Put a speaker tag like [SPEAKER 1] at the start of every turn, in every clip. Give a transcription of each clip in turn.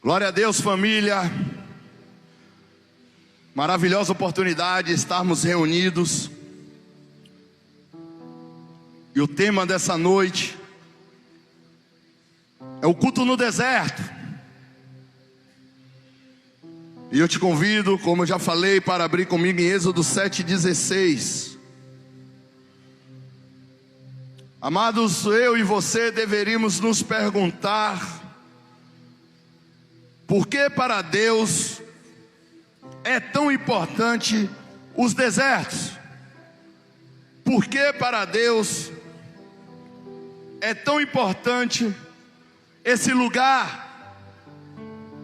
[SPEAKER 1] Glória a Deus, família. Maravilhosa oportunidade de estarmos reunidos. E o tema dessa noite é o culto no deserto. E eu te convido, como eu já falei, para abrir comigo em Êxodo 7,16. Amados, eu e você deveríamos nos perguntar: por que para Deus é tão importante os desertos? Por que para Deus é tão importante esse lugar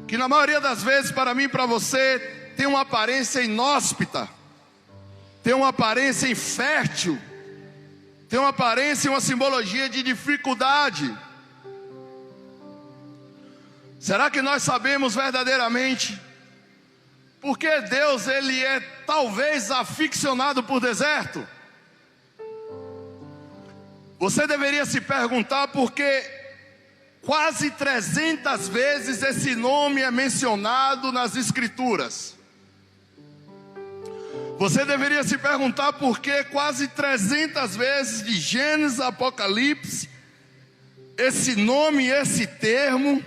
[SPEAKER 1] que na maioria das vezes, para mim e para você, tem uma aparência inóspita, tem uma aparência infértil, tem uma aparência e uma simbologia de dificuldade? Será que nós sabemos verdadeiramente por que Deus ele é talvez aficionado por deserto? Você deveria se perguntar por que quase 300 vezes esse nome é mencionado nas Escrituras. Você deveria se perguntar por que quase 300 vezes de Gênesis a Apocalipse esse nome, esse termo,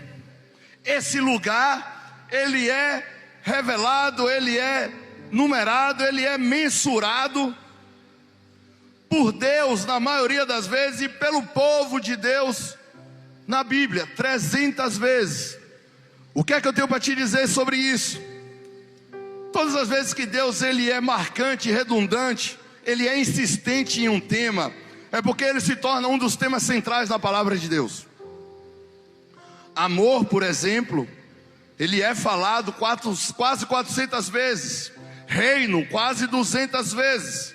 [SPEAKER 1] esse lugar, ele é revelado, ele é numerado, ele é mensurado por Deus na maioria das vezes e pelo povo de Deus na Bíblia, 300 vezes. O que é que eu tenho para te dizer sobre isso? Todas as vezes que Deus ele é marcante, redundante, ele é insistente em um tema, é porque ele se torna um dos temas centrais da palavra de Deus. Amor, por exemplo, ele é falado quase 400 vezes. Reino, quase 200 vezes.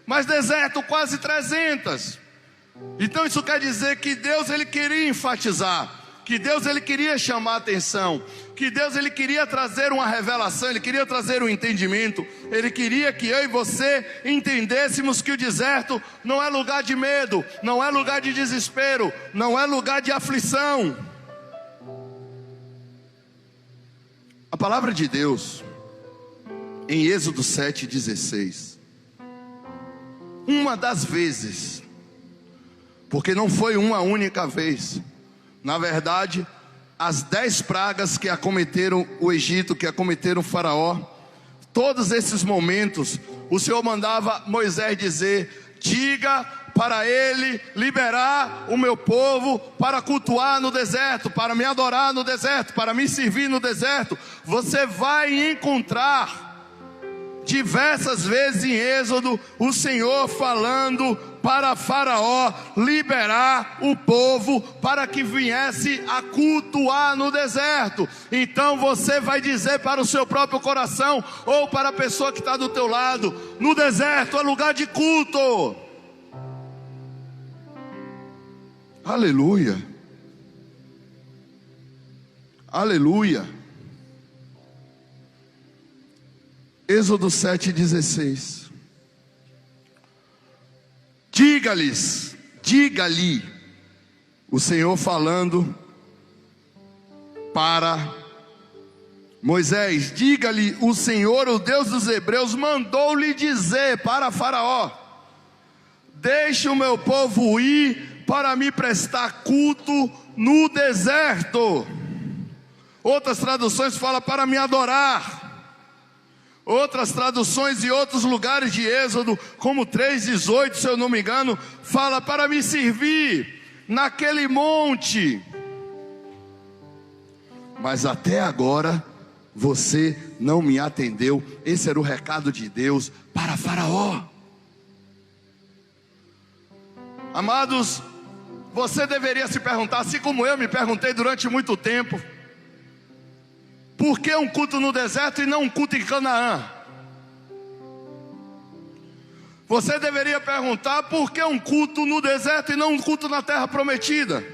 [SPEAKER 1] Mas deserto, quase 300. Então isso quer dizer que Deus ele queria enfatizar, que Deus ele queria chamar a atenção, que Deus ele queria trazer uma revelação, ele queria trazer um entendimento. Ele queria que eu e você entendêssemos que o deserto não é lugar de medo, não é lugar de desespero, não é lugar de aflição. A palavra de Deus, em Êxodo 7,16, uma das vezes, porque não foi uma única vez, na verdade, as 10 pragas que acometeram o Egito, que acometeram o Faraó, todos esses momentos, o Senhor mandava Moisés dizer: diga para ele liberar o meu povo para cultuar no deserto, para me adorar no deserto, para me servir no deserto. Você vai encontrar diversas vezes em Êxodo o Senhor falando para Faraó liberar o povo para que viesse a cultuar no deserto. Então você vai dizer para o seu próprio coração, ou para a pessoa que está do teu lado: no deserto é lugar de culto. Aleluia, aleluia. Êxodo 7,16. Diga-lhe, o Senhor falando para Moisés, diga-lhe: o Senhor, o Deus dos Hebreus, mandou-lhe dizer para Faraó: deixe o meu povo ir para me prestar culto no deserto. Outras traduções falam para me adorar. Outras traduções e outros lugares de Êxodo, como 3,18, se eu não me engano, fala para me servir naquele monte. Mas até agora você não me atendeu. Esse era o recado de Deus para Faraó. Amados, você deveria se perguntar, assim como eu me perguntei durante muito tempo: por que um culto no deserto e não um culto em Canaã? Você deveria perguntar: por que um culto no deserto e não um culto na terra prometida?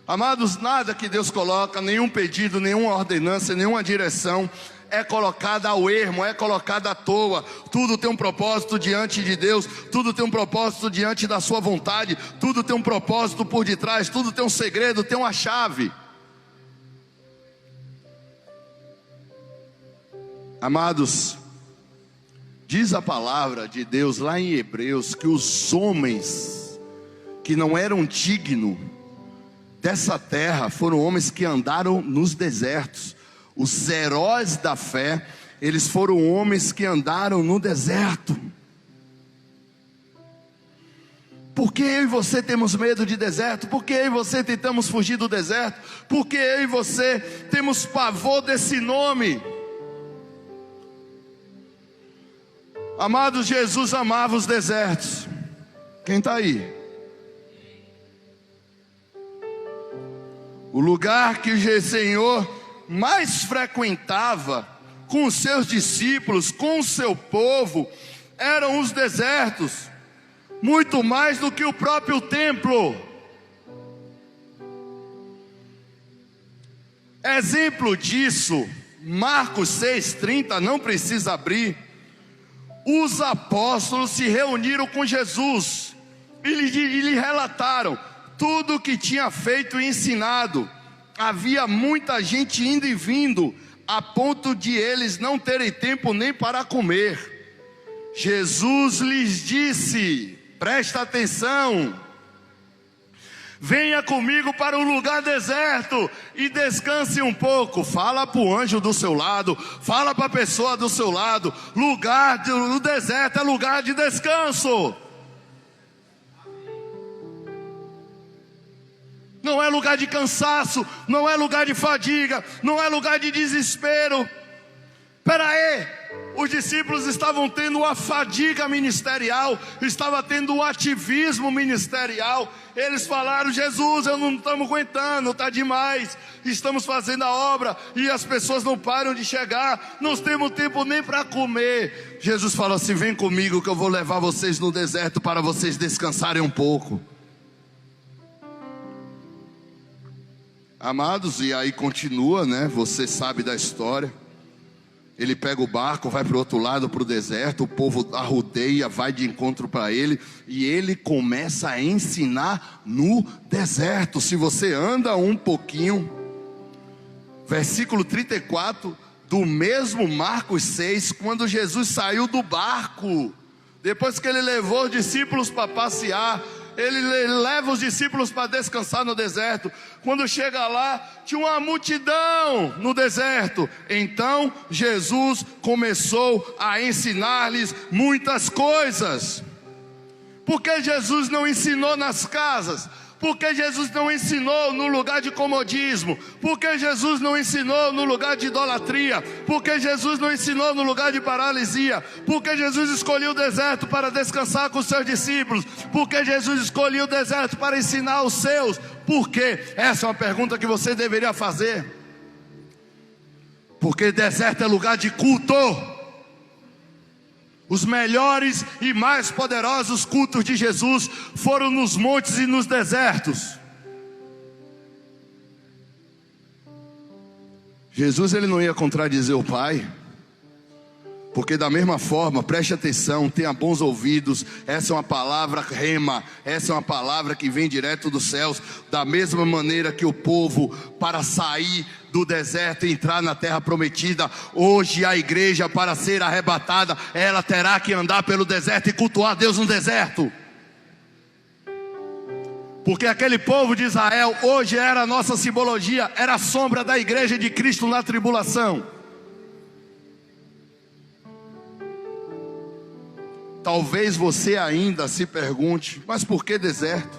[SPEAKER 1] Amados, nada que Deus coloca, nenhum pedido, nenhuma ordenança, nenhuma direção é colocada ao ermo, é colocada à toa. Tudo tem um propósito diante de Deus, tudo tem um propósito diante da sua vontade, tudo tem um propósito por detrás, tudo tem um segredo, tem uma chave. Amados, diz a palavra de Deus lá em Hebreus que os homens que não eram dignos dessa terra foram homens que andaram nos desertos. Os heróis da fé, eles foram homens que andaram no deserto. Por que eu e você temos medo de deserto? Por que eu e você tentamos fugir do deserto? Por que eu e você temos pavor desse nome? Amados, Jesus amava os desertos. Quem está aí? O lugar que o Senhor mais frequentava com os seus discípulos, com o seu povo, eram os desertos, muito mais do que o próprio templo. Exemplo disso, Marcos 6,30, não precisa abrir. Os apóstolos se reuniram com Jesus e lhe relataram tudo o que tinha feito e ensinado. Havia muita gente indo e vindo, a ponto de eles não terem tempo nem para comer. Jesus lhes disse, presta atenção: venha comigo para um lugar deserto e descanse um pouco. Fala para o anjo do seu lado, fala para a pessoa do seu lado: lugar do deserto é lugar de descanso. Não é lugar de cansaço, não é lugar de fadiga, não é lugar de desespero. Espera aí, os discípulos estavam tendo uma fadiga ministerial, estavam tendo um ativismo ministerial. Eles falaram: Jesus, eu não estamos aguentando, está demais, estamos fazendo a obra e as pessoas não param de chegar, não temos tempo nem para comer. Jesus falou assim: vem comigo que eu vou levar vocês no deserto para vocês descansarem um pouco. Amados, e aí continua, né? Você sabe da história. Ele pega o barco, vai para o outro lado, para o deserto. O povo arrodeia, vai de encontro para ele, e ele começa a ensinar no deserto. Se você anda um pouquinho, versículo 34 do mesmo Marcos 6, quando Jesus saiu do barco, depois que ele levou os discípulos para passear, ele leva os discípulos para descansar no deserto. Quando chega lá, tinha uma multidão no deserto. Então Jesus começou a ensinar-lhes muitas coisas. Por que Jesus não ensinou nas casas? Por que Jesus não ensinou no lugar de comodismo? Por que Jesus não ensinou no lugar de idolatria? Por que Jesus não ensinou no lugar de paralisia? Por que Jesus escolheu o deserto para descansar com os seus discípulos? Por que Jesus escolheu o deserto para ensinar os seus? Por quê? Essa é uma pergunta que você deveria fazer. Porque deserto é lugar de culto. Os melhores e mais poderosos cultos de Jesus foram nos montes e nos desertos. Jesus, ele não ia contradizer o Pai, porque da mesma forma, preste atenção, tenha bons ouvidos, essa é uma palavra rema, essa é uma palavra que vem direto dos céus. Da mesma maneira que o povo, para sair do deserto e entrar na terra prometida, hoje a igreja, para ser arrebatada, ela terá que andar pelo deserto e cultuar a Deus no deserto. Porque aquele povo de Israel hoje era a nossa simbologia, era a sombra da igreja de Cristo na tribulação. Talvez você ainda se pergunte: mas por que deserto?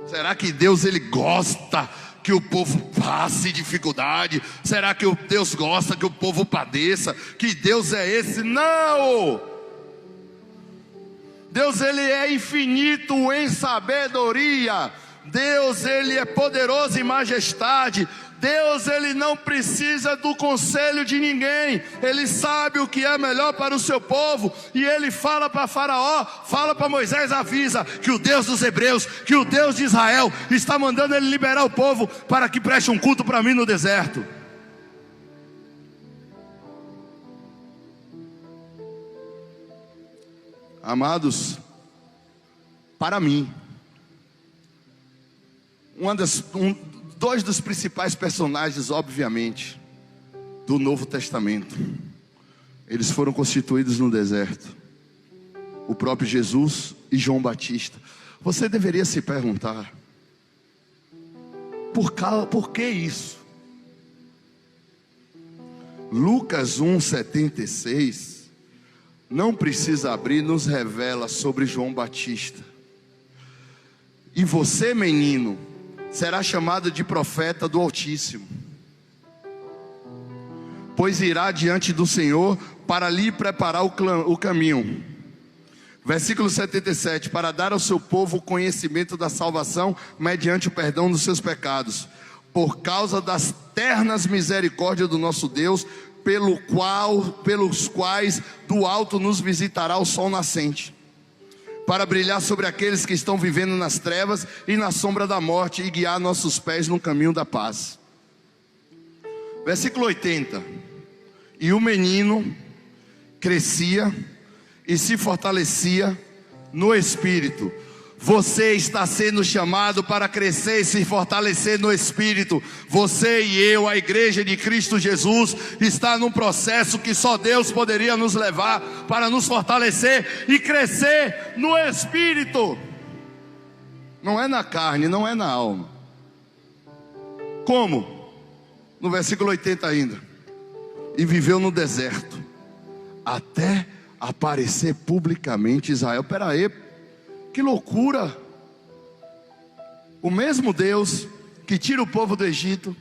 [SPEAKER 1] Será que Deus, ele gosta que o povo passe dificuldade? Será que Deus gosta que o povo padeça? Que Deus é esse? Não! Deus, ele é infinito em sabedoria. Deus, ele é poderoso em majestade. Deus, Ele não precisa do conselho de ninguém. Ele sabe o que é melhor para o seu povo. E Ele fala para Faraó, fala para Moisés, avisa que o Deus dos hebreus, que o Deus de Israel está mandando Ele liberar o povo para que preste um culto para mim no deserto. Amados, para mim, dois dos principais personagens, obviamente, do Novo Testamento, eles foram constituídos no deserto: o próprio Jesus e João Batista. Você deveria se perguntar, por que isso? Lucas 1,76, não precisa abrir, nos revela sobre João Batista. E você, menino, será chamado de profeta do Altíssimo, pois irá diante do Senhor para lhe preparar o caminho. Versículo 77, para dar ao seu povo o conhecimento da salvação, mediante o perdão dos seus pecados, por causa das ternas misericórdias do nosso Deus, pelos quais do alto nos visitará o sol nascente, para brilhar sobre aqueles que estão vivendo nas trevas e na sombra da morte, e guiar nossos pés no caminho da paz. Versículo 80, e o menino crescia e se fortalecia no Espírito. Você está sendo chamado para crescer e se fortalecer no Espírito. Você e eu, a igreja de Cristo Jesus, está num processo que só Deus poderia nos levar para nos fortalecer e crescer no Espírito. Não é na carne, não é na alma. Como? No versículo 80 ainda. E viveu no deserto, até aparecer publicamente Israel. Peraí, que loucura! O mesmo Deus que tira o povo do Egito,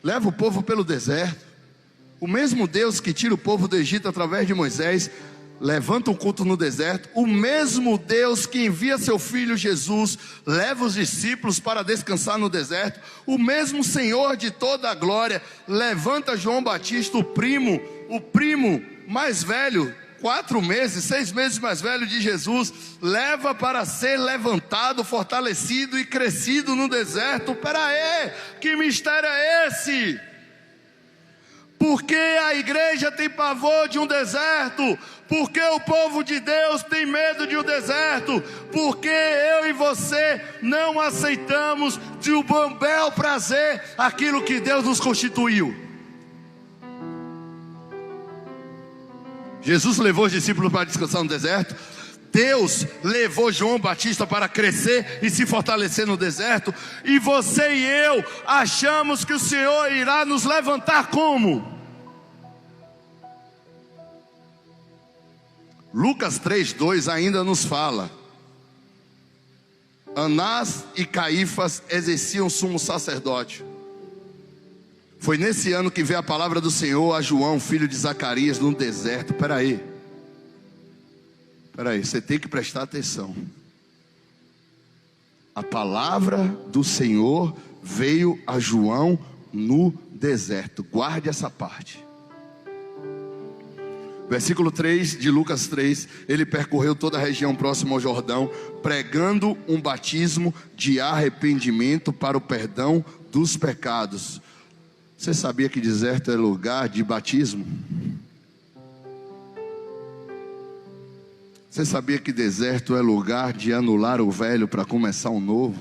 [SPEAKER 1] leva o povo pelo deserto, o mesmo Deus que tira o povo do Egito através de Moisés, levanta um culto no deserto, o mesmo Deus que envia seu filho Jesus, leva os discípulos para descansar no deserto, o mesmo Senhor de toda a glória, levanta João Batista, o primo mais velho, 6 meses mais velho de Jesus, leva para ser levantado, fortalecido e crescido no deserto. Peraí, que mistério é esse? Por que a igreja tem pavor de um deserto? Por que o povo de Deus tem medo de um deserto? Porque eu e você não aceitamos de um bel prazer aquilo que Deus nos constituiu. Jesus levou os discípulos para descansar no deserto. Deus levou João Batista para crescer e se fortalecer no deserto. E você e eu achamos que o Senhor irá nos levantar como? Lucas 3:2 ainda nos fala: Anás e Caifás exerciam sumo sacerdócio. Foi nesse ano que veio a palavra do Senhor a João, filho de Zacarias, no deserto. Peraí, você tem que prestar atenção. A palavra do Senhor veio a João no deserto. Guarde essa parte. Versículo 3 de Lucas 3, ele percorreu toda a região próxima ao Jordão, pregando um batismo de arrependimento para o perdão dos pecados. Você sabia que deserto é lugar de batismo? Você sabia que deserto é lugar de anular o velho para começar um novo?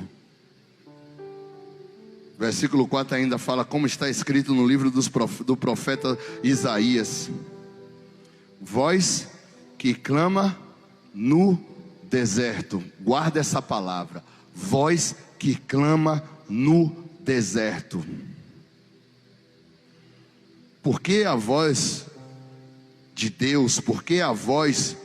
[SPEAKER 1] Versículo 4 ainda fala, como está escrito no livro do profeta Isaías: voz que clama no deserto. Guarda essa palavra, voz que clama no deserto. Por que a voz de Deus, por que a voz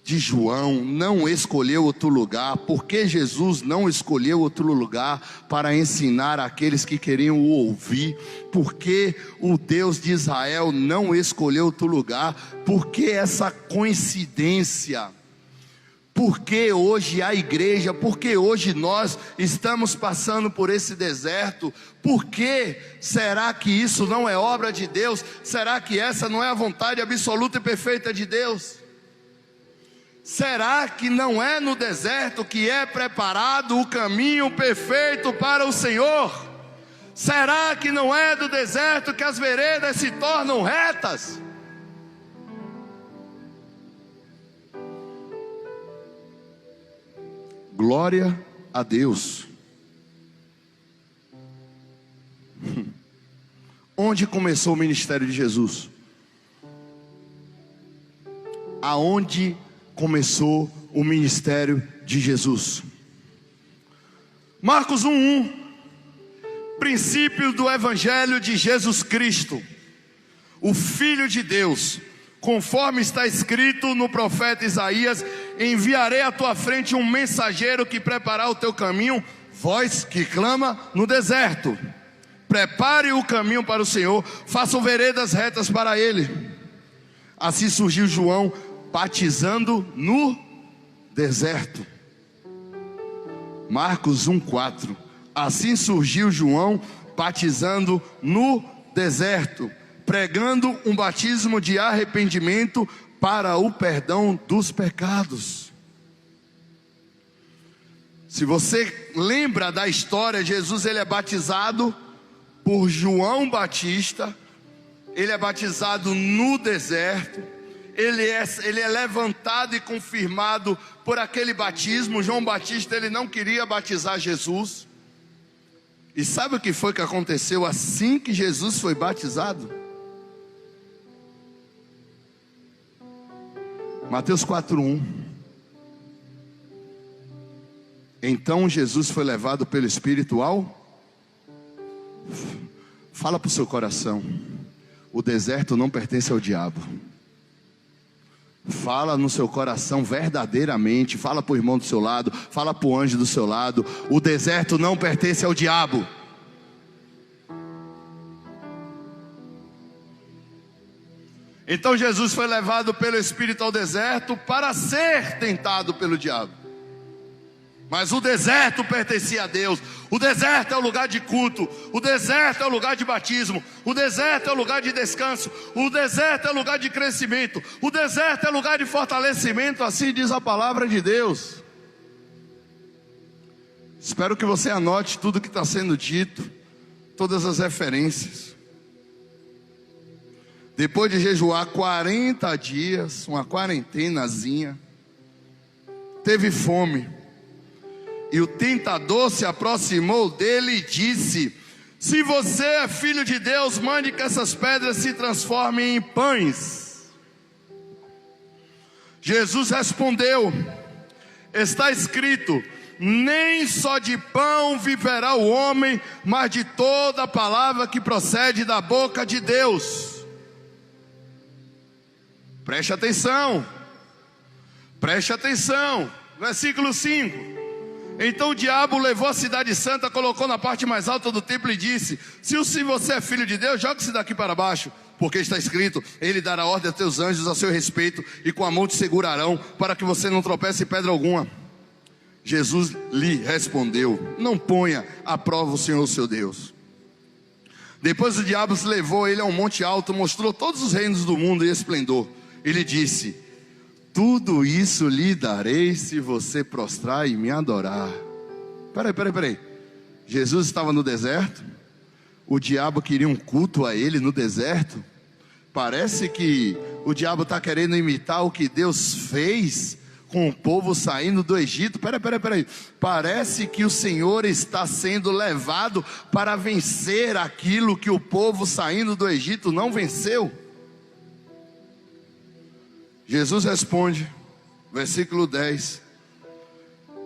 [SPEAKER 1] de João não escolheu outro lugar? Por que Jesus não escolheu outro lugar para ensinar aqueles que queriam o ouvir? Por que o Deus de Israel não escolheu outro lugar? Por que essa coincidência? Por que hoje a igreja, por que hoje nós estamos passando por esse deserto? Por que será que isso não é obra de Deus? Será que essa não é a vontade absoluta e perfeita de Deus? Será que não é no deserto que é preparado o caminho perfeito para o Senhor? Será que não é do deserto que as veredas se tornam retas? Glória a Deus. Onde começou o ministério de Jesus? Aonde começou o ministério de Jesus? Marcos 1:1. Princípio do Evangelho de Jesus Cristo, o Filho de Deus, conforme está escrito no profeta Isaías: enviarei à tua frente um mensageiro que preparará o teu caminho, voz que clama no deserto, prepare o caminho para o Senhor, façam veredas retas para Ele. Assim surgiu João batizando no deserto. Marcos 1:4. Assim surgiu João batizando no deserto, pregando um batismo de arrependimento para o perdão dos pecados. Se você lembra da história, Jesus ele é batizado por João Batista, ele é batizado no deserto, ele é levantado e confirmado por aquele batismo. João Batista ele não queria batizar Jesus. E sabe o que foi que aconteceu assim que Jesus foi batizado? Mateus 4:1. Então Jesus foi levado pelo Espírito ao... Fala para o seu coração: o deserto não pertence ao diabo. Fala no seu coração verdadeiramente. Fala para o irmão do seu lado, fala para o anjo do seu lado: o deserto não pertence ao diabo. Então Jesus foi levado pelo Espírito ao deserto para ser tentado pelo diabo. Mas o deserto pertencia a Deus. O deserto é o lugar de culto. O deserto é o lugar de batismo. O deserto é o lugar de descanso. O deserto é o lugar de crescimento. O deserto é o lugar de fortalecimento. Assim diz a palavra de Deus. Espero que você anote tudo que está sendo dito, todas as referências. Depois de jejuar 40 dias, uma quarentenazinha, teve fome. E o tentador se aproximou dele e disse: se você é filho de Deus, mande que essas pedras se transformem em pães. Jesus respondeu: está escrito, nem só de pão viverá o homem, mas de toda a palavra que procede da boca de Deus. Preste atenção, preste atenção. Versículo 5. Então o diabo levou a cidade santa, colocou na parte mais alta do templo e disse: se você é filho de Deus, jogue-se daqui para baixo, porque está escrito, ele dará ordem a teus anjos a seu respeito, e com a mão te segurarão, para que você não tropece em pedra alguma. Jesus lhe respondeu: não ponha à prova o Senhor seu Deus. Depois o diabo levou ele a um monte alto, mostrou todos os reinos do mundo e esplendor. Ele disse: tudo isso lhe darei se você prostrar e me adorar. Peraí. Jesus estava no deserto. O diabo queria um culto a ele no deserto. Parece que o diabo está querendo imitar o que Deus fez com o povo saindo do Egito. Peraí. Parece que o Senhor está sendo levado para vencer aquilo que o povo saindo do Egito não venceu. Jesus responde, versículo 10: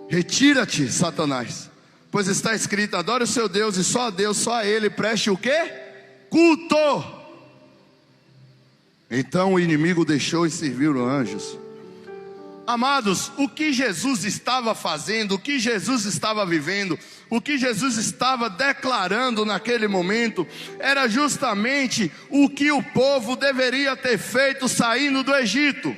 [SPEAKER 1] retira-te, Satanás, pois está escrito, adore o seu Deus e só a Deus, só a Ele preste o quê? Culto. Então o inimigo deixou e serviu anjos. Amados, o que Jesus estava fazendo, o que Jesus estava vivendo, o que Jesus estava declarando naquele momento, era justamente o que o povo deveria ter feito saindo do Egito.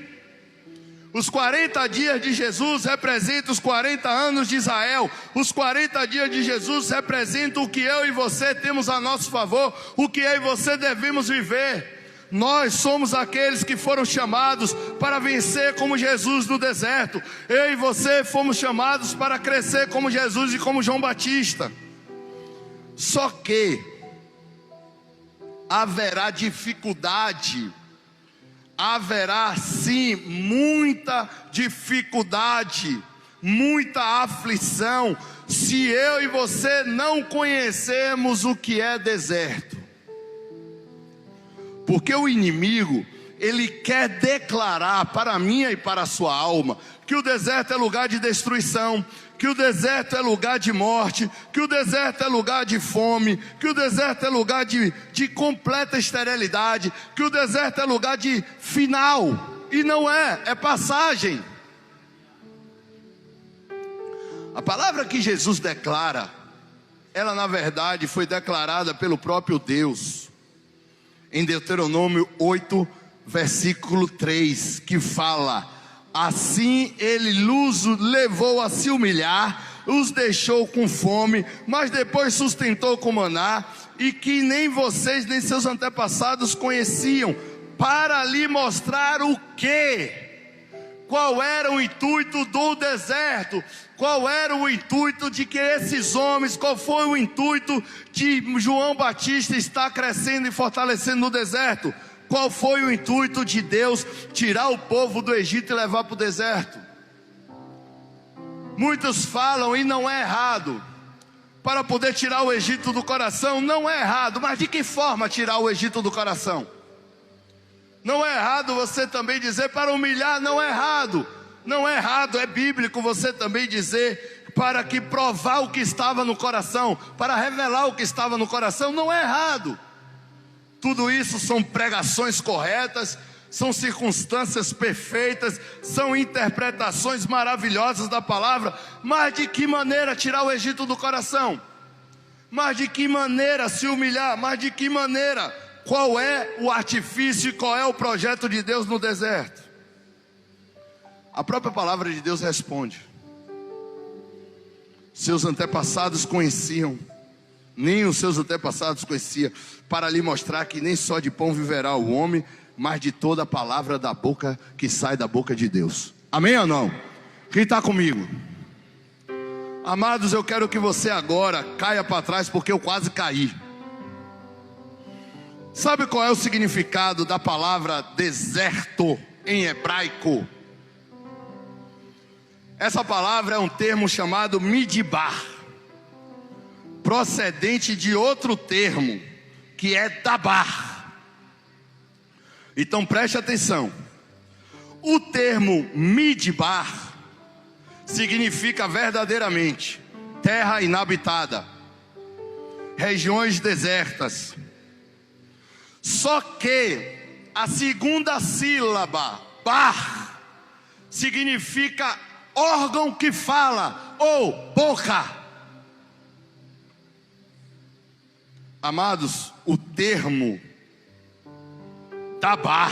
[SPEAKER 1] Os 40 dias de Jesus representam os 40 anos de Israel. Os 40 dias de Jesus representam o que eu e você temos a nosso favor, o que eu e você devemos viver. Nós somos aqueles que foram chamados para vencer como Jesus no deserto. Eu e você fomos chamados para crescer como Jesus e como João Batista. Só que haverá dificuldade, haverá sim muita dificuldade, muita aflição, se eu e você não conhecermos o que é deserto. Porque o inimigo, ele quer declarar para a minha e para a sua alma que o deserto é lugar de destruição, que o deserto é lugar de morte, que o deserto é lugar de fome, que o deserto é lugar de completa esterilidade, que o deserto é lugar de final. E não é, é passagem. A palavra que Jesus declara, ela na verdade foi declarada pelo próprio Deus. Em Deuteronômio 8, versículo 3, que fala: assim ele os levou a se humilhar, os deixou com fome, mas depois sustentou com maná, e que nem vocês nem seus antepassados conheciam, para lhe mostrar o quê? Qual era o intuito do deserto? Qual era o intuito de que esses homens, qual foi o intuito de João Batista estar crescendo e fortalecendo no deserto? Qual foi o intuito de Deus tirar o povo do Egito e levar para o deserto? Muitos falam, e não é errado, para poder tirar o Egito do coração. Não é errado, mas de que forma tirar o Egito do coração? Não é errado você também dizer para humilhar, não é errado. Não é errado, é bíblico você também dizer para que provar o que estava no coração, para revelar o que estava no coração, não é errado. Tudo isso são pregações corretas, são circunstâncias perfeitas, são interpretações maravilhosas da palavra. Mas de que maneira tirar o Egito do coração? Mas de que maneira se humilhar? Mas de que maneira? Qual é o artifício e qual é o projeto de Deus no deserto? A própria palavra de Deus responde: seus antepassados conheciam, nem os seus antepassados conheciam, para lhe mostrar que nem só de pão viverá o homem, mas de toda a palavra da boca que sai da boca de Deus. Amém ou não? Quem está comigo? Amados, eu quero que você agora caia para trás, porque eu quase caí. Sabe qual é o significado da palavra deserto em hebraico? Essa palavra é um termo chamado midbar, procedente de outro termo, que é dabar. Então preste atenção. O termo midbar significa verdadeiramente terra inabitada, regiões desertas. Só que a segunda sílaba, bar, significa órgão que fala, ou boca. Amados, o termo dabar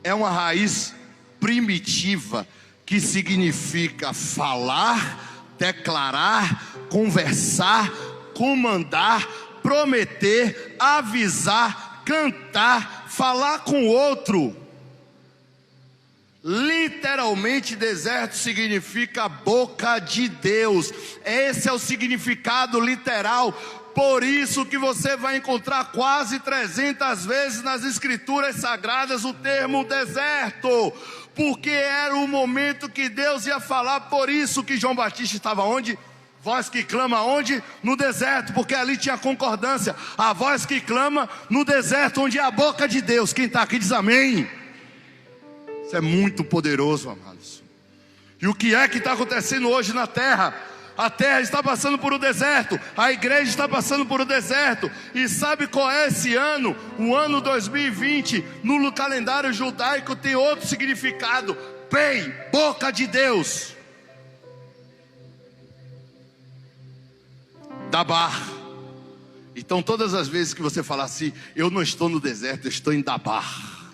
[SPEAKER 1] é uma raiz primitiva que significa falar, declarar, conversar, comandar, prometer, avisar, cantar, falar com o outro. Literalmente, deserto significa boca de Deus. Esse é o significado literal. Por isso que você vai encontrar quase 300 vezes nas escrituras sagradas o termo deserto, porque era o momento que Deus ia falar. Por isso que João Batista estava onde? Voz que clama onde? No deserto, porque ali tinha concordância. A voz que clama no deserto, onde é a boca de Deus. Quem está aqui diz amém. Isso é muito poderoso, amados. E o que é que está acontecendo hoje na terra? A terra está passando por um deserto, a igreja está passando por um deserto. E sabe qual é esse ano? O ano 2020, no calendário judaico, tem outro significado: Pei, boca de Deus. Dabar. Então todas as vezes que você falar assim, eu não estou no deserto, eu estou em Dabar,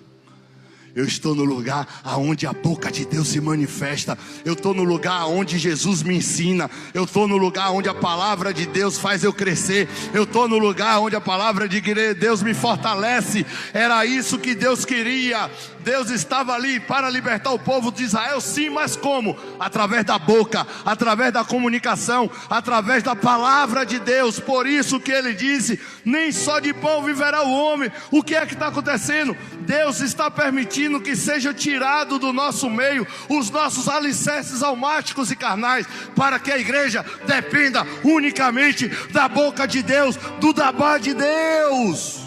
[SPEAKER 1] Eu estou no lugar aonde a boca de Deus se manifesta. Eu estou no lugar onde Jesus me ensina. Eu estou no lugar onde a palavra de Deus faz eu crescer. Eu estou no lugar onde a palavra de Deus me fortalece. Era isso que Deus queria. Deus estava ali para libertar o povo de Israel, sim, mas como? Através da boca, através da comunicação, através da palavra de Deus. Por isso que ele disse: nem só de pão viverá o homem. O que é que está acontecendo? Deus está permitindo que seja tirado do nosso meio os nossos alicerces almáticos e carnais, para que a igreja dependa unicamente da boca de Deus, do Dabá de Deus.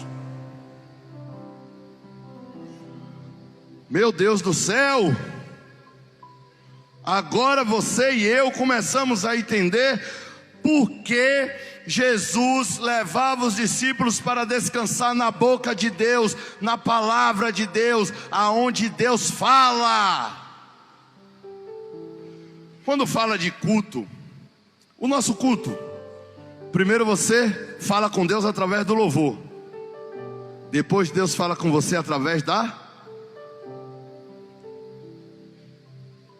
[SPEAKER 1] Meu Deus do céu, agora você e eu começamos a entender por que Jesus levava os discípulos para descansar na boca de Deus, na palavra de Deus, aonde Deus fala. Quando fala de culto, o nosso culto, primeiro você fala com Deus através do louvor, depois Deus fala com você através da...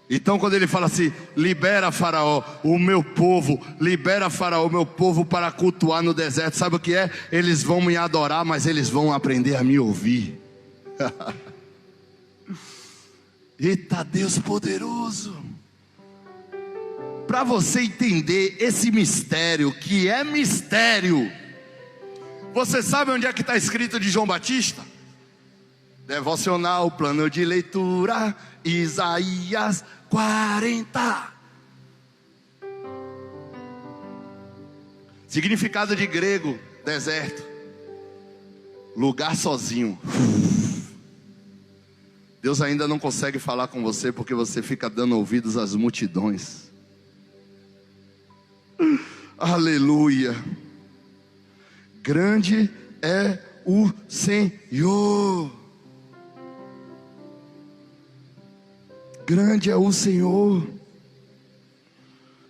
[SPEAKER 1] Então quando ele fala assim: libera Faraó, o meu povo, libera Faraó, o meu povo para cultuar no deserto, sabe o que é? Eles vão me adorar, mas eles vão aprender a me ouvir. Eita Deus poderoso! Para você entender esse mistério, que é mistério, você sabe onde é que está escrito de João Batista? Devocional, plano de leitura, Isaías 40. Significado de grego: deserto, lugar sozinho. Deus ainda não consegue falar com você porque você fica dando ouvidos às multidões. Aleluia. Grande é o Senhor. Grande é o Senhor.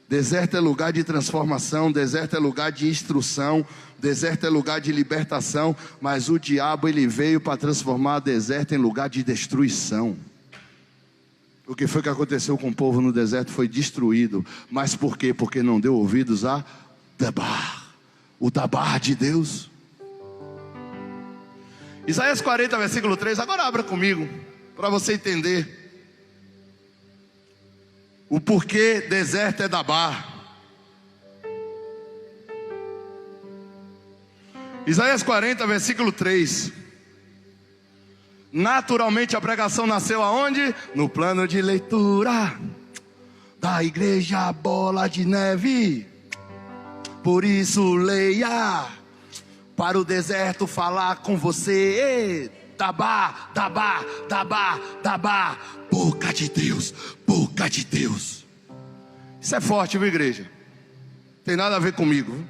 [SPEAKER 1] Deserto é lugar de transformação, deserto é lugar de instrução, deserto é lugar de libertação, mas o diabo ele veio para transformar deserto em lugar de destruição. O que foi que aconteceu com o povo no deserto? Foi destruído. Mas por quê? Porque não deu ouvidos a Dabá, o Dabá de Deus. Isaías 40, versículo 3. Agora abra comigo, para você entender o porquê deserto é Dabá. Isaías 40, versículo 3. Naturalmente a pregação nasceu aonde? No plano de leitura da igreja Bola de Neve. Por isso leia, para o deserto falar com você. Dabá, Dabá, Dabá, Dabá. Boca de Deus, boca de Deus. Isso é forte, viu, igreja? Tem nada a ver comigo, viu?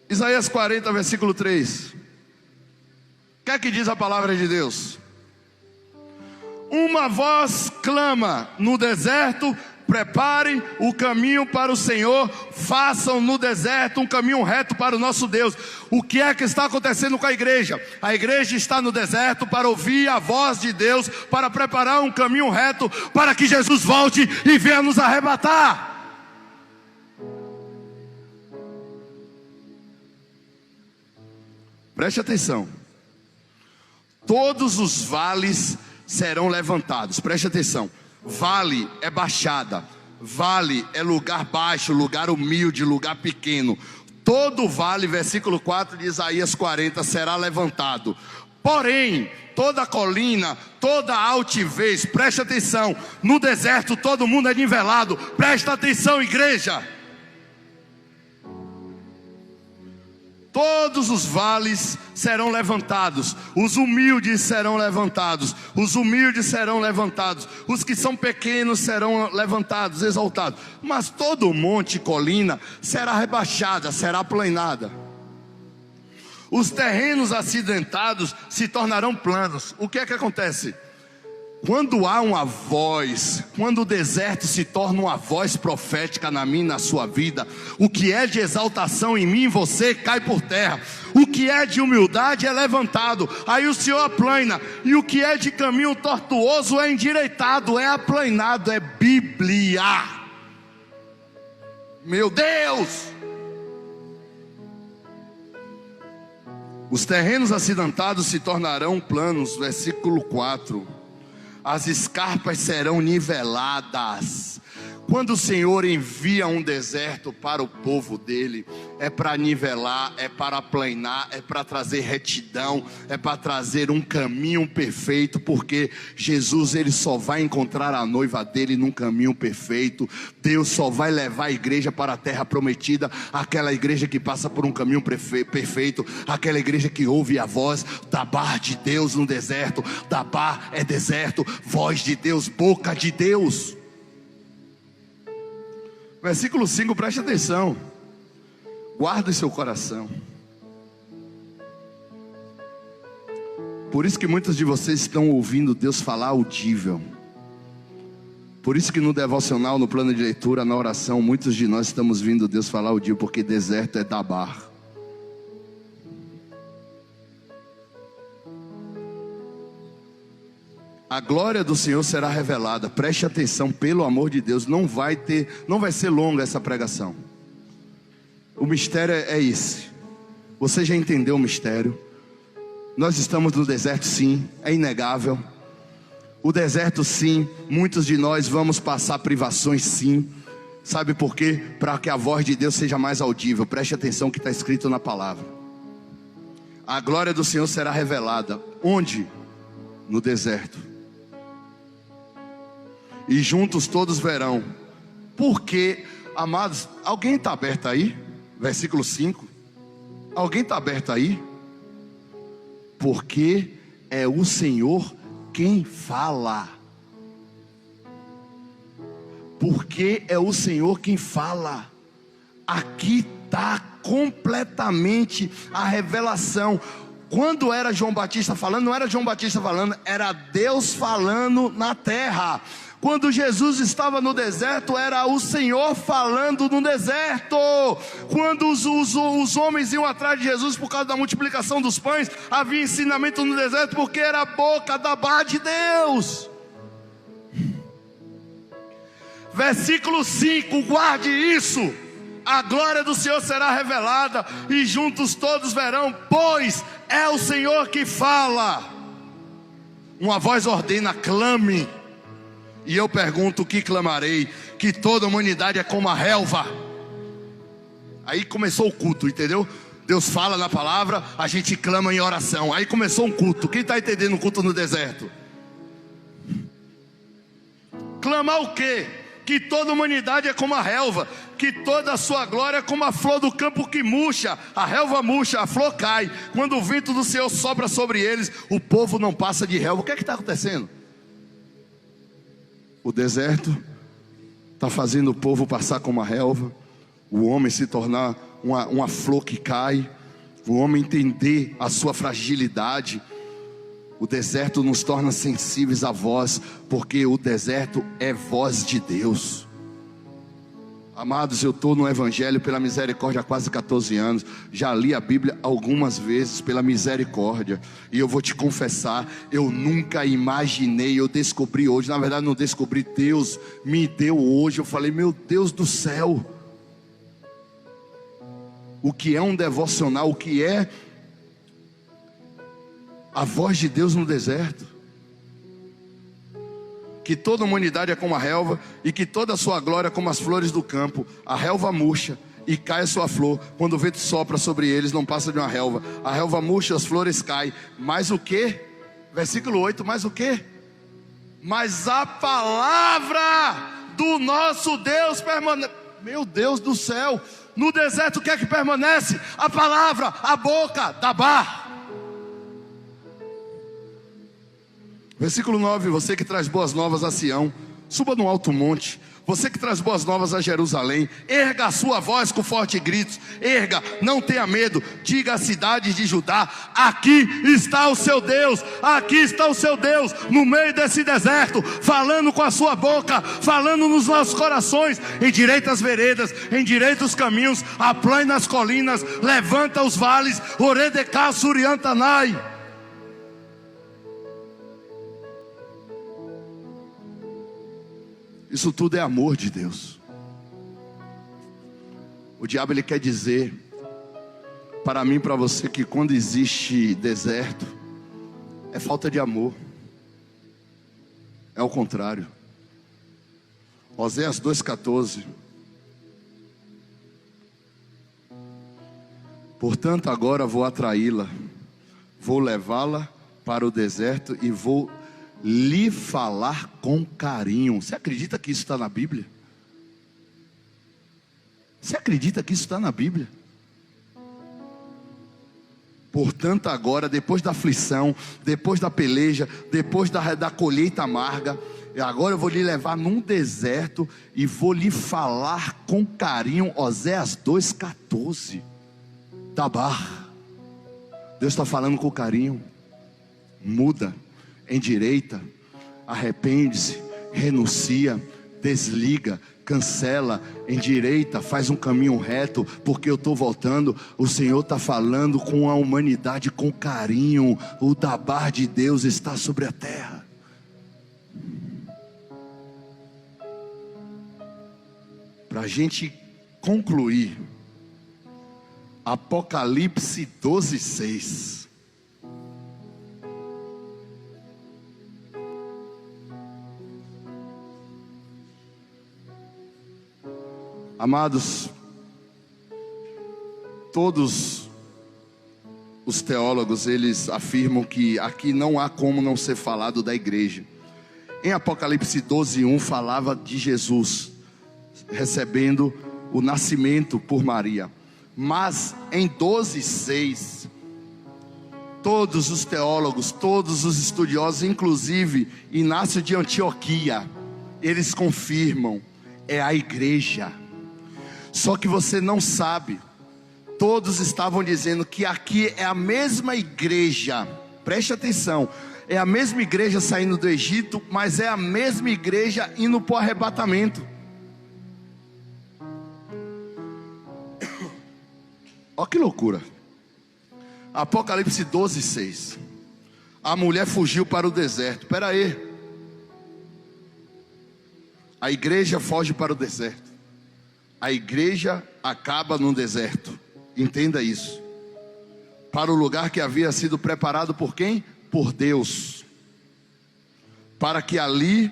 [SPEAKER 1] Isaías 40, versículo 3. O que é que diz a palavra de Deus? Uma voz clama no deserto: preparem o caminho para o Senhor, façam no deserto um caminho reto para o nosso Deus. O que é que está acontecendo com a igreja? A igreja está no deserto para ouvir a voz de Deus, para preparar um caminho reto, para que Jesus volte e venha nos arrebatar. Preste atenção. Todos os vales serão levantados. Preste atenção. Vale é baixada, vale é lugar baixo, lugar humilde, lugar pequeno. Todo vale, versículo 4 de Isaías 40, será levantado. Porém, toda colina, toda altivez, preste atenção, no deserto todo mundo é nivelado. Presta atenção, igreja. Todos os vales serão levantados, os humildes serão levantados, os humildes serão levantados, os que são pequenos serão levantados, exaltados. Mas todo monte e colina será rebaixada, será aplanada. Os terrenos acidentados se tornarão planos. O que é que acontece? Quando há uma voz, quando o deserto se torna uma voz profética na minha e na sua vida, o que é de exaltação em mim e você cai por terra. O que é de humildade é levantado, aí o Senhor aplana. E o que é de caminho tortuoso é endireitado, é aplanado. É Bíblia. Meu Deus! Os terrenos acidentados se tornarão planos. Versículo 4. As escarpas serão niveladas. Quando o Senhor envia um deserto para o povo dele, é para nivelar, é para aplanar, é para trazer retidão, é para trazer um caminho perfeito, porque Jesus, ele só vai encontrar a noiva dele num caminho perfeito. Deus só vai levar a igreja para a terra prometida, aquela igreja que passa por um caminho perfeito, aquela igreja que ouve a voz da barra de Deus no deserto. Dabar é deserto, voz de Deus, boca de Deus. Versículo 5, preste atenção. Guarda em seu coração. Por isso que muitos de vocês estão ouvindo Deus falar audível. Por isso que no devocional, no plano de leitura, na oração, muitos de nós estamos ouvindo Deus falar audível, porque deserto é Dabar. A glória do Senhor será revelada. Preste atenção, pelo amor de Deus. Não vai ser longa essa pregação. O mistério é esse. Você já entendeu o mistério? Nós estamos no deserto, sim, é inegável. O deserto, sim, muitos de nós vamos passar privações, sim. Sabe por quê? Para que a voz de Deus seja mais audível. Preste atenção no que está escrito na palavra. A glória do Senhor será revelada. Onde? No deserto. E juntos todos verão. Porque, amados, alguém está aberto aí? Versículo 5. Alguém está aberto aí? Porque é o Senhor quem fala. Porque é o Senhor quem fala. Aqui está completamente a revelação. Quando era João Batista falando, não era João Batista falando, era Deus falando na terra. Quando Jesus estava no deserto, era o Senhor falando no deserto. Quando os homens iam atrás de Jesus por causa da multiplicação dos pães, havia ensinamento no deserto, porque era a boca da barra de Deus. Versículo 5, guarde isso. A glória do Senhor será revelada, e juntos todos verão, pois é o Senhor que fala. Uma voz ordena, clame. E eu pergunto, o que clamarei? Que toda a humanidade é como a relva. Aí começou o culto, entendeu? Deus fala na palavra, a gente clama em oração. Aí começou um culto. Quem está entendendo o culto no deserto? Clamar o quê? Que toda a humanidade é como a relva, que toda a sua glória é como a flor do campo que murcha. A relva murcha, a flor cai. Quando o vento do Senhor sopra sobre eles, o povo não passa de relva. O que é que está acontecendo? O deserto está fazendo o povo passar como uma relva, o homem se tornar uma flor que cai, o homem entender a sua fragilidade. O deserto nos torna sensíveis à voz, porque o deserto é voz de Deus. Amados, eu estou no Evangelho pela misericórdia há quase 14 anos. Já li a Bíblia algumas vezes pela misericórdia. E eu vou te confessar, eu nunca imaginei, eu descobri hoje. Na verdade não descobri, Deus me deu hoje. Eu falei, meu Deus do céu. O que é um devocional, o que é a voz de Deus no deserto. Que toda a humanidade é como a relva, e que toda a sua glória é como as flores do campo. A relva murcha e cai a sua flor. Quando o vento sopra sobre eles, não passa de uma relva. A relva murcha, as flores caem. Mas o que? Versículo 8, mas o que? Mas a palavra do nosso Deus permanece. Meu Deus do céu. No deserto o que é que permanece? A palavra, a boca da barra. Versículo 9, você que traz boas novas a Sião, suba no alto monte. Você que traz boas novas a Jerusalém, erga a sua voz com fortes gritos. Erga, não tenha medo. Diga às cidades de Judá: aqui está o seu Deus. Aqui está o seu Deus, no meio desse deserto, falando com a sua boca, falando nos nossos corações. Endireita as veredas, endireita os caminhos, aplane as colinas, levanta os vales. Oredecá suriantanai. Isso tudo é amor de Deus. O diabo, ele quer dizer para mim e para você que quando existe deserto é falta de amor. É o contrário. Oséias 2,14. Portanto agora vou atraí-la, vou levá-la para o deserto e vou lhe falar com carinho. Você acredita que isso está na Bíblia? Você acredita que isso está na Bíblia? Portanto agora, depois da aflição, depois da peleja, depois da colheita amarga, agora eu vou lhe levar num deserto e vou lhe falar com carinho. Oséias 2,14. Tabar. Deus está falando com carinho. Muda, endireita, arrepende-se, renuncia, desliga, cancela, endireita, faz um caminho reto, porque eu estou voltando. O Senhor está falando com a humanidade com carinho. O Dabar de Deus está sobre a terra. Para a gente concluir, Apocalipse 12:6. Amados, todos os teólogos, eles afirmam que aqui não há como não ser falado da igreja. Em Apocalipse 12:1 falava de Jesus recebendo o nascimento por Maria. Mas em 12:6, todos os teólogos, todos os estudiosos, inclusive Inácio de Antioquia, eles confirmam, é a igreja. Só que você não sabe, todos estavam dizendo que aqui é a mesma igreja. Preste atenção, é a mesma igreja saindo do Egito, mas é a mesma igreja indo para o arrebatamento. Olha que loucura. Apocalipse 12:6. A mulher fugiu para o deserto. Espera aí. A igreja foge para o deserto. A igreja acaba no deserto. Entenda isso. Para o lugar que havia sido preparado por quem? Por Deus. Para que ali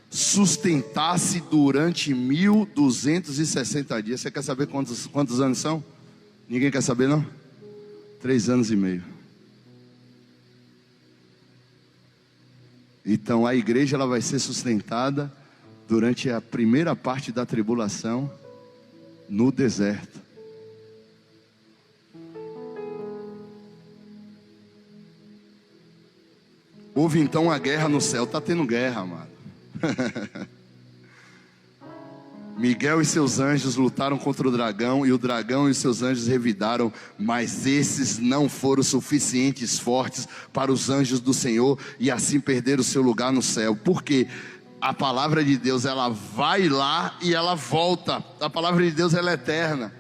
[SPEAKER 1] sustentasse durante 1260 dias. Você quer saber quantos anos são? Ninguém quer saber, não? 3 anos e meio. Então a igreja, ela vai ser sustentada durante a primeira parte da tribulação no deserto. Houve então a guerra no céu. Está tendo guerra, amado. Miguel e seus anjos lutaram contra o dragão, e o dragão e os seus anjos revidaram, mas esses não foram suficientes fortes para os anjos do Senhor, e assim perderam o seu lugar no céu. Por quê? A palavra de Deus, ela vai lá e ela volta. A palavra de Deus, ela é eterna.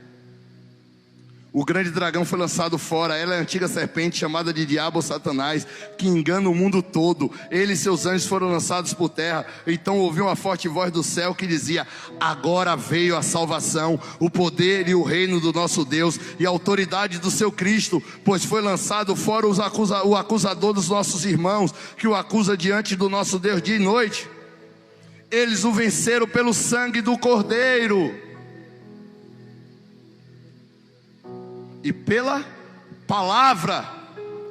[SPEAKER 1] O grande dragão foi lançado fora. Ela é a antiga serpente chamada de diabo ou Satanás, que engana o mundo todo. Ele e seus anjos foram lançados por terra. Então ouviu uma forte voz do céu que dizia: agora veio a salvação, o poder e o reino do nosso Deus e a autoridade do seu Cristo, pois foi lançado fora o acusador dos nossos irmãos, que o acusa diante do nosso Deus dia e noite. Eles o venceram pelo sangue do Cordeiro e pela palavra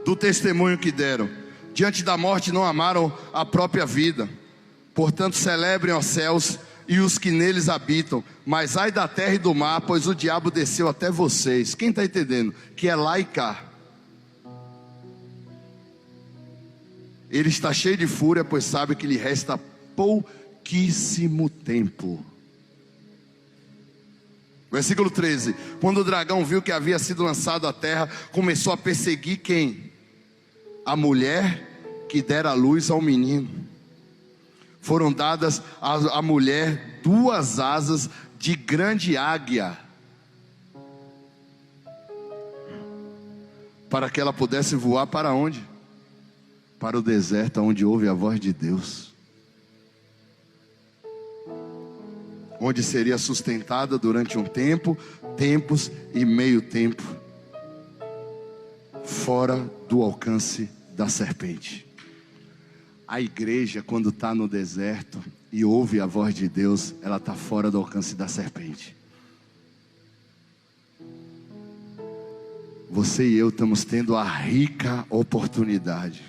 [SPEAKER 1] do testemunho que deram. Diante da morte não amaram a própria vida. Portanto celebrem os céus e os que neles habitam. Mas ai da terra e do mar, pois o diabo desceu até vocês. Quem está entendendo? Que é lá e cá. Ele está cheio de fúria, pois sabe que lhe resta pouquíssimo tempo. Versículo 13: quando o dragão viu que havia sido lançado à terra, começou a perseguir quem? A mulher que dera à luz ao menino. Foram dadas à mulher 2 asas de grande águia, para que ela pudesse voar para onde? Para o deserto, onde ouve a voz de Deus, onde seria sustentada durante um tempo, tempos e meio tempo, fora do alcance da serpente. A igreja, quando está no deserto e ouve a voz de Deus, ela está fora do alcance da serpente. Você e eu estamos tendo a rica oportunidade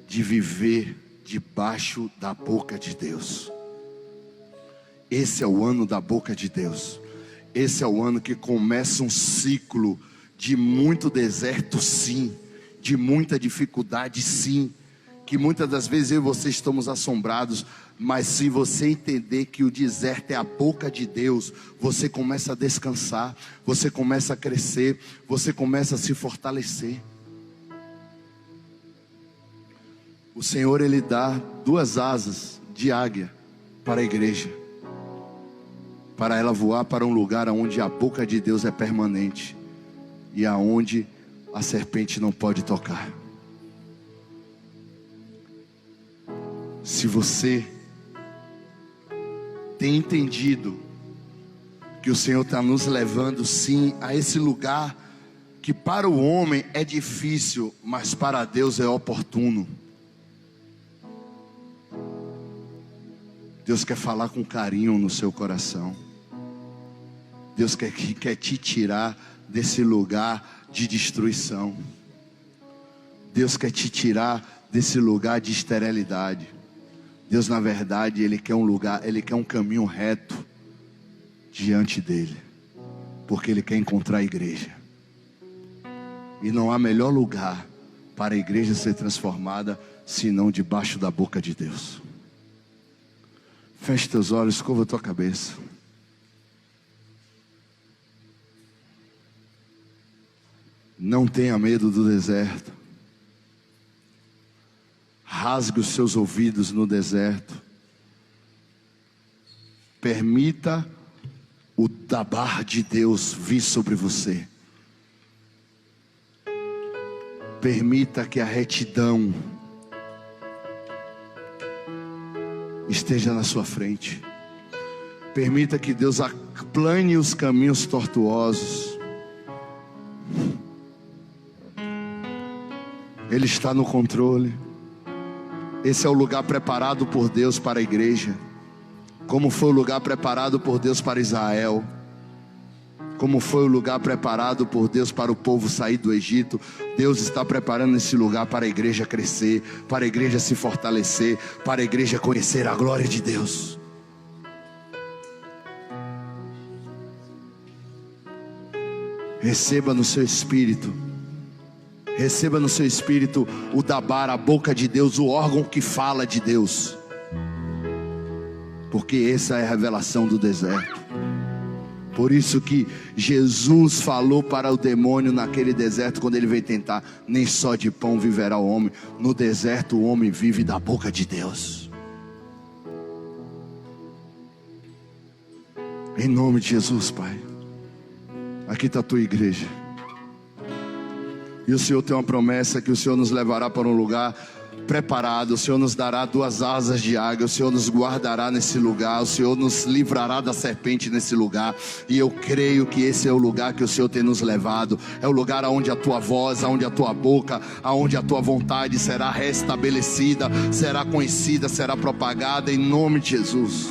[SPEAKER 1] de viver debaixo da boca de Deus. Esse é o ano da boca de Deus. Esse é o ano que começa um ciclo de muito deserto, sim, de muita dificuldade, sim, que muitas das vezes eu e você estamos assombrados, mas se você entender que o deserto é a boca de Deus, você começa a descansar, você começa a crescer, você começa a se fortalecer. O Senhor, Ele dá 2 asas de águia para a igreja, para ela voar para um lugar onde a boca de Deus é permanente e aonde a serpente não pode tocar. Se você tem entendido que o Senhor está nos levando sim a esse lugar que para o homem é difícil, mas para Deus é oportuno. Deus quer falar com carinho no seu coração. Deus quer te tirar desse lugar de destruição. Deus quer te tirar desse lugar de esterilidade. Deus, na verdade, Ele quer um lugar, Ele quer um caminho reto diante dEle, porque Ele quer encontrar a igreja. E não há melhor lugar para a igreja ser transformada senão debaixo da boca de Deus. Feche teus olhos, curva a tua cabeça. Não tenha medo do deserto. Rasgue os seus ouvidos no deserto. Permita o dabar de Deus vir sobre você. Permita que a retidão esteja na sua frente. Permita que Deus aplane os caminhos tortuosos. Ele está no controle. Esse é o lugar preparado por Deus para a igreja, como foi o lugar preparado por Deus para Israel, como foi o lugar preparado por Deus para o povo sair do Egito. Deus está preparando esse lugar para a igreja crescer, para a igreja se fortalecer, para a igreja conhecer a glória de Deus. Receba no seu espírito. Receba no seu espírito o dabar, a boca de Deus, o órgão que fala de Deus. Porque essa é a revelação do deserto. Por isso que Jesus falou para o demônio naquele deserto, quando ele veio tentar: nem só de pão viverá o homem. No deserto o homem vive da boca de Deus. Em nome de Jesus, Pai. Aqui está a tua igreja. E o Senhor tem uma promessa que o Senhor nos levará para um lugar preparado. O Senhor nos dará 2 asas de águia. O Senhor nos guardará nesse lugar. O Senhor nos livrará da serpente nesse lugar. E eu creio que esse é o lugar que o Senhor tem nos levado. É o lugar onde a tua voz, onde a tua boca, onde a tua vontade será restabelecida, será conhecida, será propagada em nome de Jesus.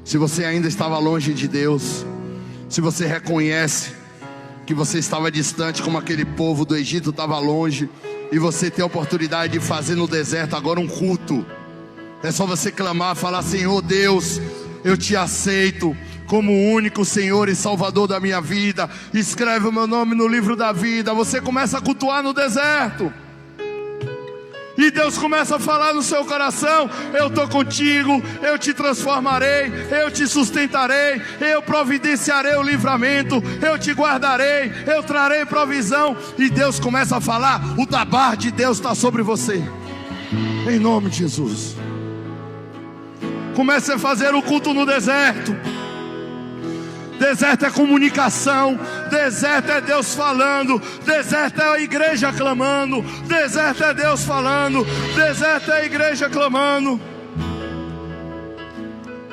[SPEAKER 1] Se você ainda estava longe de Deus, se você reconhece que você estava distante, como aquele povo do Egito estava longe, e você tem a oportunidade de fazer no deserto agora um culto. É só você clamar, falar: Senhor Deus, eu te aceito como o único Senhor e Salvador da minha vida. Escreve o meu nome no livro da vida. Você começa a cultuar no deserto. E Deus começa a falar no seu coração: eu estou contigo, eu te transformarei, eu te sustentarei, eu providenciarei o livramento, eu te guardarei, eu trarei provisão. E Deus começa a falar: o Dabar de Deus está sobre você, em nome de Jesus. Comece a fazer o culto no deserto. Deserto é comunicação, deserto é Deus falando, deserto é a igreja clamando, deserto é Deus falando, deserto é a igreja clamando,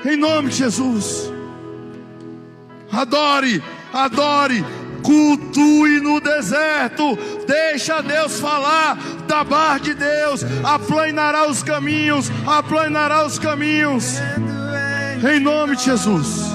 [SPEAKER 1] em nome de Jesus. Adore, adore, cultue no deserto, deixa Deus falar. Dabar de Deus aplanará os caminhos, aplanará os caminhos, em nome de Jesus.